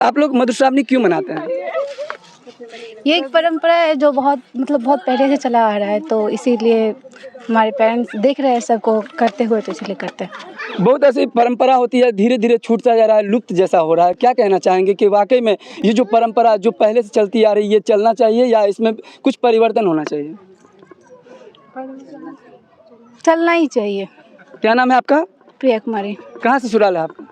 आप लोग मधुश्रावणी क्यों मनाते हैं? ये एक परंपरा है जो बहुत पहले से चला आ रहा है, तो इसीलिए हमारे पेरेंट्स देख रहे हैं सबको करते हुए, तो इसलिए करते हैं। बहुत ऐसी परंपरा होती है, धीरे धीरे छूटता जा रहा है, लुप्त जैसा हो रहा है। क्या कहना चाहेंगे कि वाकई में ये जो परंपरा जो पहले से चलती आ रही है, ये चलना चाहिए या इसमें कुछ परिवर्तन होना चाहिए? चलना ही चाहिए। क्या नाम है आपका? प्रिया कुमारी। कहाँ से ससुराल है आपका?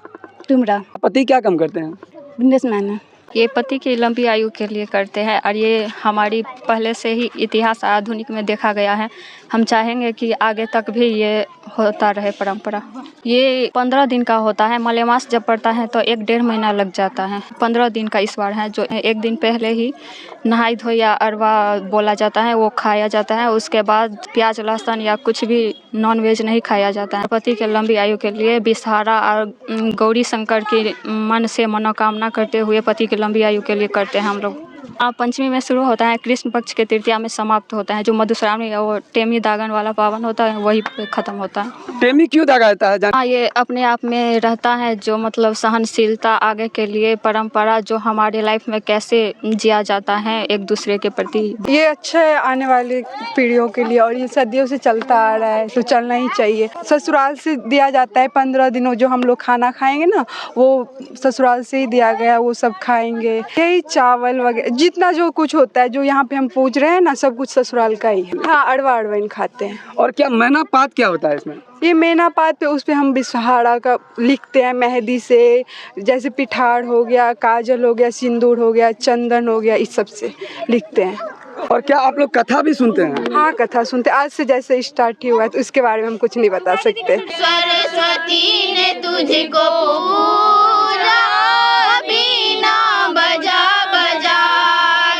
टुमरा। पति क्या काम करते हैं? बिजनेसमैन है। ये पति की लंबी आयु के लिए करते हैं और ये हमारी पहले से ही इतिहास आधुनिक में देखा गया है। हम चाहेंगे कि आगे तक भी ये होता रहे परंपरा। ये 15 दिन का होता है। मलेमास जब पड़ता है तो 1-1.5 महीना लग जाता है। 15 दिन का इस बार है, जो एक दिन पहले ही नहाई धोई या अरवा बोला जाता है, वो खाया जाता है। उसके बाद प्याज लहसुन या कुछ भी नॉन वेज नहीं खाया जाता है। पति के लंबी आयु के लिए विषहारा और गौरी शंकर की मन से मनोकामना करते हुए पति की लंबी आयु के लिए करते हैं हम लोग। पंचमी में शुरू होता है, कृष्ण पक्ष के तृतीया में समाप्त होता है। जो मधुश्रावणी है वो टेमी दागन वाला पावन होता है, वही पे खत्म होता है। टेमी क्यों दागा जाता है? हाँ, ये अपने आप में रहता है, जो मतलब सहनशीलता, आगे के लिए परंपरा जो हमारे लाइफ में कैसे जिया जाता है एक दूसरे के प्रति। ये अच्छा है आने वाली पीढ़ियों के लिए, और ये सदियों से चलता आ रहा है, तो चलना ही चाहिए। ससुराल से दिया जाता है 15 दिनों, जो हम लोग खाना खाएंगे ना, वो ससुराल से ही दिया गया, वो सब खाएंगे। यही चावल वगैरह जितना जो कुछ होता है, जो यहाँ पे हम पूछ रहे हैं ना, सब कुछ ससुराल का ही है। हाँ, अरवा खाते हैं। और क्या मैना पात क्या होता है इसमें? ये मैना पात पे उस पे हम विषहारा का लिखते हैं मेहंदी से, जैसे पिठार हो गया, काजल हो गया, सिंदूर हो गया, चंदन हो गया, इस सब से लिखते हैं। और क्या आप लोग कथा भी सुनते हैं? हाँ, कथा सुनते हैं। आज से जैसे स्टार्ट ही हुआ है, तो इसके बारे में हम कुछ नहीं बता सकते। सरस्वती ने तुझको पूजा, बीना बजा बजा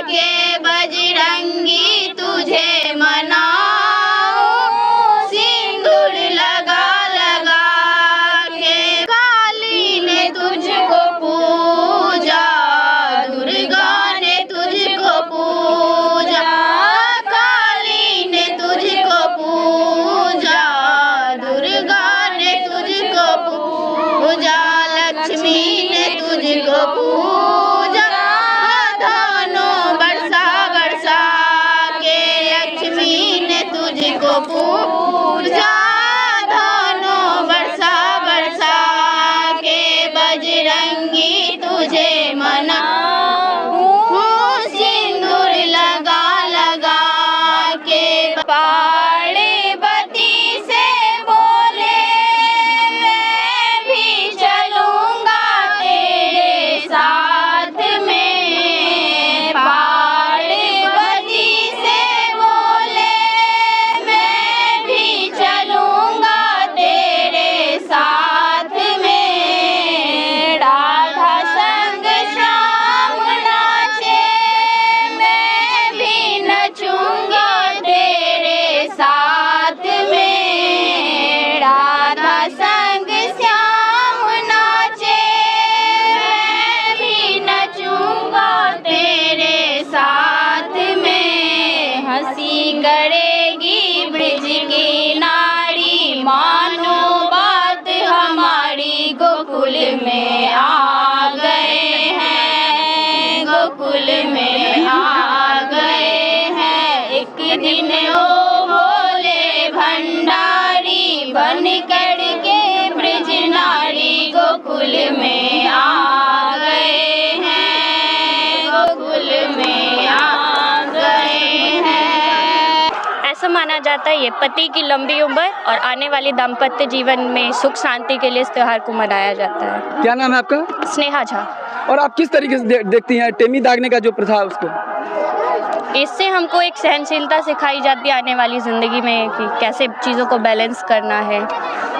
के बजरंगी तुझे मनाओ, सिंदूर लगा लगा के काली ने तुझको पूजा, दुर्गा ने तुझको पूजा, काली ने तुझको पूजा, दुर्गा ने तुझको पूजा, लक्ष्मी ने तुझको पूजा, धनों बरसा बरसा के लक्ष्मी ने तुझको पूजा, धनों बरसा बरसा के बजरंगी तुझे मनाऊं, सिंदूर लगा लगा के पाड़े बती से बोले, मैं भी चलूंगा तेरे साथ में। पाड़े बती से बोले, मैं भी चलूंगा तेरे साथ में। राधा संग श्याम नाचे, मैं भी नचूंगा तेरे साथ में। राधा संग श्याम नाचे, मैं भी नचूंगा तेरे साथ में। हंसी करेगी ब्रिज की नारी, मानो बात हमारी, गोकुल में आ गए हैं, गोकुल में आ गए हैं। एक दिन ओ भोले भंडारी, बन कर के ब्रिज नारी, गोकुल में आ गए हैं, गोकुल में आ गए हैं। ऐसा माना जाता है ये पति की लंबी उम्र और आने वाली दाम्पत्य जीवन में सुख शांति के लिए इस त्योहार को मनाया जाता है। क्या नाम है आपका? स्नेहा झा। और आप किस तरीके से देखती हैं टेमी दागने का जो प्रथा है उसको? इससे हमको एक सहनशीलता सिखाई जाती है आने वाली ज़िंदगी में, कि कैसे चीज़ों को बैलेंस करना है,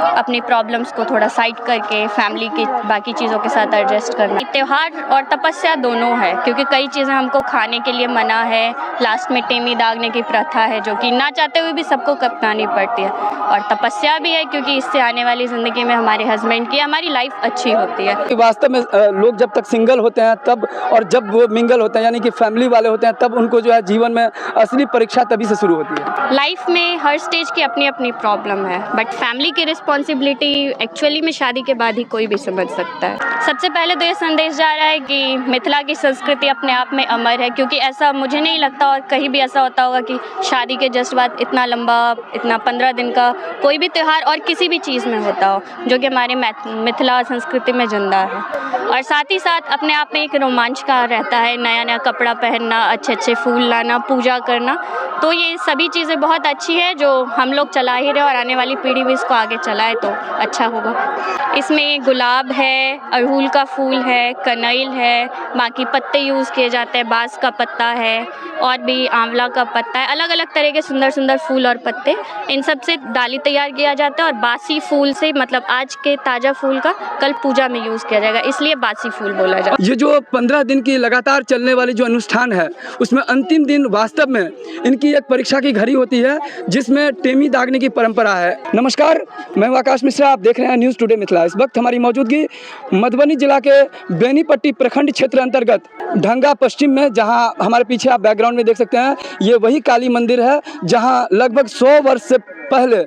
अपनी प्रॉब्लम्स को थोड़ा साइड करके फैमिली की बाकी चीज़ों के साथ एडजस्ट करना। त्योहार और तपस्या दोनों है, क्योंकि कई चीज़ें हमको खाने के लिए मना है। लास्ट में टेमी दागने की प्रथा है, जो कि ना चाहते हुए भी सबको अपनानी पड़ती है। और तपस्या भी है, क्योंकि इससे आने वाली ज़िंदगी में हमारे हस्बैंड की, हमारी लाइफ अच्छी होती है। वास्तव में लोग जब तक सिंगल होते हैं तब, और जब वो मिंगल होते हैं यानी कि फैमिली वाले होते हैं, तब उनको जो है जीवन में असली परीक्षा तभी से शुरू होती है। लाइफ में हर स्टेज की अपनी अपनी प्रॉब्लम है, बट फैमिली की रिस्पॉन्सिबिलिटी एक्चुअली में शादी के बाद ही कोई भी समझ सकता है। सबसे पहले तो ये संदेश जा रहा है कि मिथिला की संस्कृति अपने आप में अमर है, क्योंकि ऐसा मुझे नहीं लगता और कहीं भी ऐसा होता होगा कि शादी के जस्ट बाद इतना लंबा, इतना 15 दिन का कोई भी त्यौहार और किसी भी चीज़ में होता हो जो कि हमारे मिथिला संस्कृति में जिंदा है। और साथ ही साथ अपने आप में एक रोमांच का रहता है, नया नया कपड़ा पहनना, अच्छे अच्छे फूल लाना, पूजा करना। तो ये सभी चीज़ें बहुत अच्छी है जो हम लोग चला ही रहे और आने वाली पीढ़ी भी इसको आगे चलाए तो अच्छा होगा। इसमें गुलाब है, अड़हुल का फूल है, कनैल है, बाकी पत्ते यूज़ किए जाते हैं, बांस का पत्ता है और भी आंवला का पत्ता है, अलग अलग तरह के सुंदर सुंदर फूल और पत्ते, इन सब से डाली तैयार किया जाता है। और बासी फूल से, मतलब आज के ताज़ा फूल का कल पूजा में यूज़ किया जाएगा, इसलिए बासी फूल बोला जाता है। ये जो 15 दिन की लगातार चलने वाली जो अनुष्ठान है, उसमें अंतिम दिन वास्तव में इनकी एक परीक्षा की घड़ी होती है जिसमें टेमी दागने की परंपरा है। नमस्कार, मैं हूं आकाश मिश्रा, आप देख रहे हैं न्यूज़ टुडे मिथिला। इस वक्त हमारी मौजूदगी मधुबनी जिला के बेनीपट्टी प्रखंड क्षेत्र अंतर्गत ढंगा पश्चिम में, जहां हमारे पीछे आप बैकग्राउंड में देख सकते हैं, ये वही काली मंदिर है जहां लगभग 100 वर्ष से पहले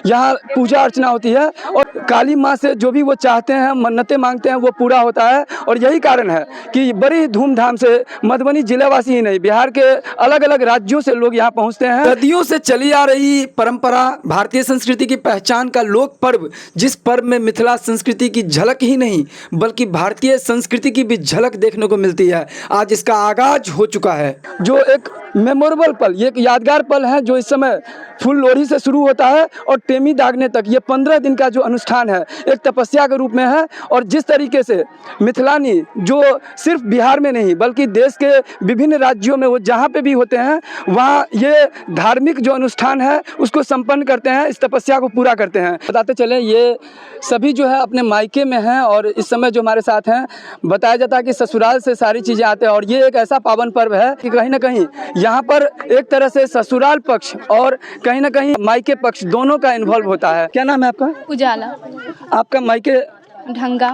यहाँ पूजा अर्चना होती है और काली माँ से जो भी वो चाहते हैं, मन्नतें मांगते हैं, वो पूरा होता है। और यही कारण है कि बड़ी धूमधाम से मधुबनी जिलावासी ही नहीं, बिहार के अलग अलग राज्यों से लोग यहाँ पहुँचते हैं। सदियों से चली आ रही परंपरा, भारतीय संस्कृति की पहचान का लोक पर्व, जिस पर्व में मिथिला संस्कृति की झलक ही नहीं बल्कि भारतीय संस्कृति की भी झलक देखने को मिलती है, आज इसका आगाज हो चुका है। जो एक मेमोरेबल पल, ये एक यादगार पल है जो इस समय फुल लोहड़ी से शुरू होता है और टेमी दागने तक ये 15 दिन का जो अनुष्ठान है एक तपस्या के रूप में है। और जिस तरीके से मिथिलानी जो सिर्फ बिहार में नहीं बल्कि देश के विभिन्न राज्यों में वो जहाँ पे भी होते हैं वहाँ ये धार्मिक जो अनुष्ठान है उसको संपन्न करते हैं, इस तपस्या को पूरा करते हैं। बताते चले ये सभी जो है अपने मायके में हैं और इस समय जो हमारे साथ हैं, बताया जाता है कि ससुराल से सारी चीज़ें आते हैं। और ये एक ऐसा पावन पर्व है कि कहीं ना कहीं यहाँ पर एक तरह से ससुराल पक्ष और कहीं ना कहीं मायके पक्ष दोनों का इन्वॉल्व होता है। क्या नाम है आपका? उजाला। आपका मायके ढंगा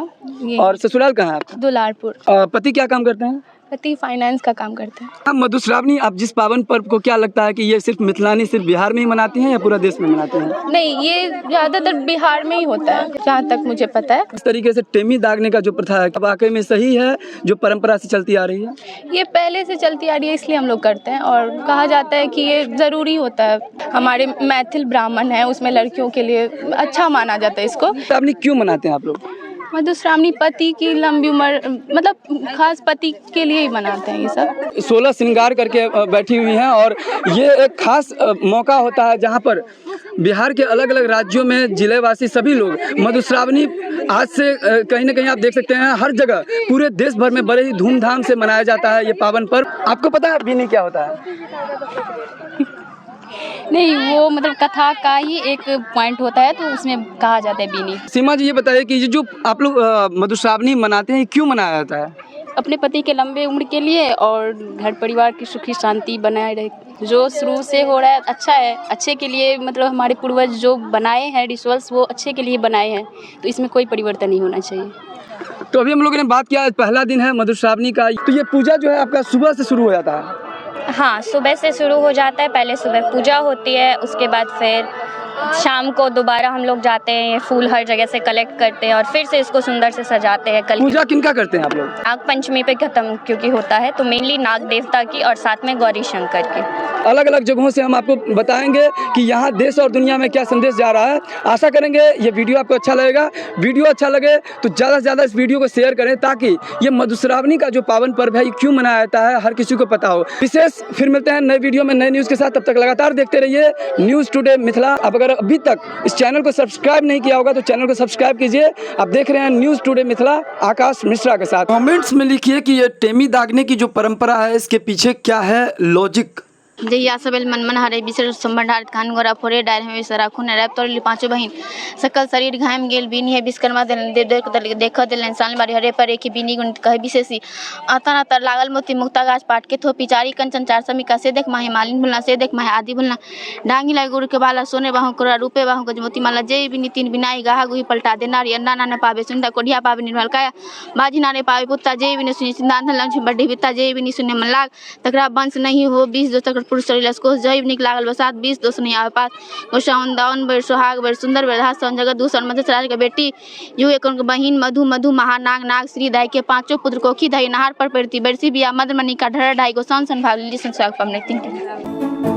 और ससुराल कहाँ है आपका? दुलारपुर। पति क्या काम करते हैं? पति फाइनेंस का काम करते हैं। आप मधुश्रावणी, आप जिस पावन पर्व को क्या लगता है कि ये सिर्फ मिथिलानी सिर्फ बिहार में ही मनाती हैं या पूरा देश में मनाते हैं? नहीं, ये ज़्यादातर बिहार में ही होता है जहाँ तक मुझे पता है। इस तरीके से टेमी दागने का जो प्रथा है वाकई में सही है, जो परंपरा से चलती आ रही है? ये पहले से चलती आ रही है, इसलिए हम लोग करते हैं और कहा जाता है कि ये ज़रूरी होता है। हमारे मैथिल ब्राह्मण है, उसमें लड़कियों के लिए अच्छा माना जाता है इसको। मधुश्रावणी क्यों मनाते हैं आप लोग? मधुश्रावणी पति की लंबी उम्र, मतलब खास पति के लिए ही मनाते हैं ये सब। 16 श्रृंगार करके बैठी हुई हैं और ये एक खास मौका होता है जहाँ पर बिहार के अलग अलग राज्यों में जिलेवासी सभी लोग मधुश्रावणी आज से कहीं ना कहीं आप देख सकते हैं हर जगह पूरे देश भर में बड़े ही धूमधाम से मनाया जाता है ये पावन पर्व। आपको पता है बीनी क्या होता है? नहीं, वो मतलब कथा का ही एक पॉइंट होता है तो उसमें कहा जाता है बीनी। सीमा जी, ये बताइए कि ये जो आप लोग मधुश्रावणी मनाते हैं क्यों मनाया जाता है? अपने पति के लंबे उम्र के लिए और घर परिवार की सुखी शांति बनाए रहे। जो शुरू से हो रहा है अच्छा है, अच्छे के लिए, मतलब हमारे पूर्वज जो बनाए हैं रिचुअल्स वो अच्छे के लिए बनाए हैं, तो इसमें कोई परिवर्तन नहीं होना चाहिए। तो अभी हम लोगों ने बात किया, पहला दिन है मधुश्रावणी का, तो ये पूजा जो है आपका सुबह से शुरू हो जाता है? हाँ, सुबह से शुरू हो जाता है। पहले सुबह पूजा होती है, उसके बाद फिर शाम को दोबारा हम लोग जाते हैं, ये फूल हर जगह से कलेक्ट करते हैं और फिर से इसको सुंदर से सजाते हैं। कल पूजा किनका करते हैं आप लोग? नाग पंचमी पे खत्म क्योंकि होता है, तो मेनली नाग देवता की और साथ में गौरी शंकर की। अलग अलग जगहों से हम आपको बताएंगे कि यहाँ देश और दुनिया में क्या संदेश जा रहा है। आशा करेंगे ये वीडियो आपको अच्छा लगेगा। वीडियो अच्छा लगे तो ज़्यादा से ज़्यादा इस वीडियो को शेयर करें ताकि ये मधुश्रावणी का जो पावन पर्व है ये क्यों मनाया जाता है हर किसी को पता हो। विशेष फिर मिलते हैं नए वीडियो में नए न्यूज़ के साथ, तब तक लगातार देखते रहिए न्यूज़ टुडे मिथिला। अब अगर अभी तक इस चैनल को सब्सक्राइब नहीं किया होगा तो चैनल को सब्सक्राइब कीजिए। आप देख रहे हैं न्यूज़ टुडे मिथिला आकाश मिश्रा के साथ। कमेंट्स में लिखिए कि ये टेमी दागने की जो परंपरा है इसके पीछे क्या है लॉजिक। जहिया सबेल मन हरे बिसर संभंडार खान गोरा फोरे डायर में सरा खून रैप तोड़ पांचों बहिन सकल शरीर घाम गेल बीनी है विश्वकर्मा देख दिल इंसान बारी हरे पर एक बीनी गुण कह विशेषी आता ना तर लागल मोती मुक्ता गाछ पाट के थो पिचारी कंचन चार समिका से देख माहे मालिन भुलना से देख माहे आदि भुलना डांगी लाई गुरु के बाला सोने बाहु कोरा रूपे बाहु गजमोती माला जय बिनी तीन बिनाई गाहा गुही पलटा दे नारी अन्ना नाने पावे सुनता कोढ़िया पावे निर्मल काया बाजी नारे पावे पुत्ता जय बिनी सुनी सिंधान लक्ष्मी बड्ढी बिता जय बिनी सुने मन लाग तकरा वंश नहीं हो 20 जो तक पुरुष चलिलस को जैब निक लागल बसात 20 दोष नहीं आवे पास गोसाउन दावन बेर सोहाग बेर सुंदर बेर हासन जगत दूषण मध्य राज के बेटी यू एक बहिन मधु मधु महानाग नाग श्री दाई के पांचों पुत्र कोखी धाई नहार पर पड़ती बरसी बिया मदमनी का ढर ढाई गोसाउन सन भाव लीली संसाग पमने तीन